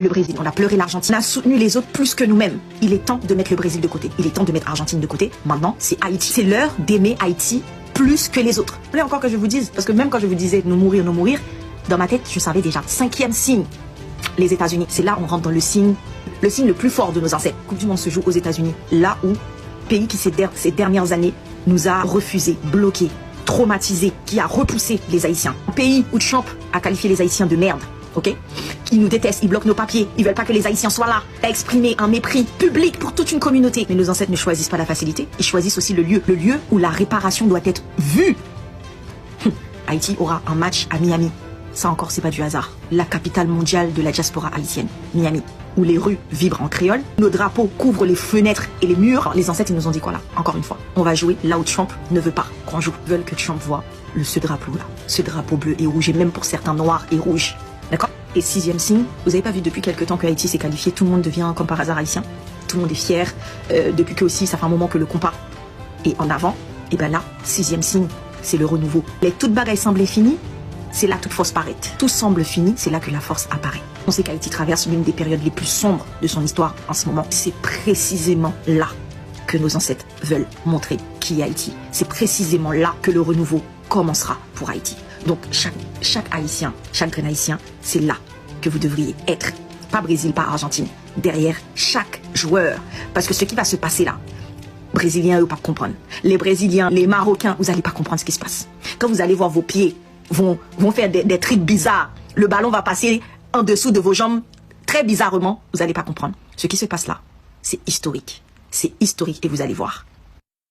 Le Brésil, on a pleuré l'Argentine, on a soutenu les autres plus que nous-mêmes. Il est temps de mettre le Brésil de côté. Il est temps de mettre l'Argentine de côté. Maintenant, c'est Haïti. C'est l'heure d'aimer Haïti plus que les autres. Vous voulez encore que je vous dise, parce que même quand je vous disais nous mourir, dans ma tête, je savais déjà. 5e signe, les États-Unis. C'est là où on rentre dans le signe le plus fort de nos ancêtres. Coupe du Monde se joue aux États-Unis. Là où, pays qui ces dernières années nous a refusé, bloqué, traumatisé, qui a repoussé les Haïtiens. Un pays où Trump a qualifié les Haïtiens de merde. Ok? Ils nous détestent, ils bloquent nos papiers, ils veulent pas que les Haïtiens soient là, à exprimer un mépris public pour toute une communauté. Mais nos ancêtres ne choisissent pas la facilité, ils choisissent aussi le lieu où la réparation doit être vue. Haïti aura un match à Miami. Ça encore, c'est pas du hasard. La capitale mondiale de la diaspora haïtienne, Miami, où les rues vibrent en créole, nos drapeaux couvrent les fenêtres et les murs. Alors, les ancêtres, ils nous ont dit quoi là? Encore une fois, on va jouer là où Trump ne veut pas qu'on joue. Ils veulent que Trump voit ce drapeau là, ce drapeau bleu et rouge, et même pour certains noir et rouge. D'accord? Et 6e signe, vous avez pas vu depuis quelques temps que Haïti s'est qualifié, tout le monde devient comme par hasard haïtien, tout le monde est fier, depuis que aussi ça fait un moment que le compas est en avant, et ben là, 6e signe, c'est le renouveau. Les toutes bagailles semblaient finies, c'est là toute force paraît. Tout semble fini, c'est là que la force apparaît. On sait qu'Haïti traverse l'une des périodes les plus sombres de son histoire en ce moment. C'est précisément là que nos ancêtres veulent montrer qui est Haïti. C'est précisément là que le renouveau commencera pour Haïti. Donc chaque Haïtien, chaque grain haïtien, c'est là que vous devriez être. Pas Brésil, pas Argentine. Derrière chaque joueur. Parce que ce qui va se passer là, Brésiliens, eux, pas comprendre. Les Brésiliens, les Marocains, vous allez pas comprendre ce qui se passe. Quand vous allez voir vos pieds vont faire des trucs bizarres, le ballon va passer en dessous de vos jambes très bizarrement, vous allez pas comprendre. Ce qui se passe là, c'est historique. C'est historique et vous allez voir.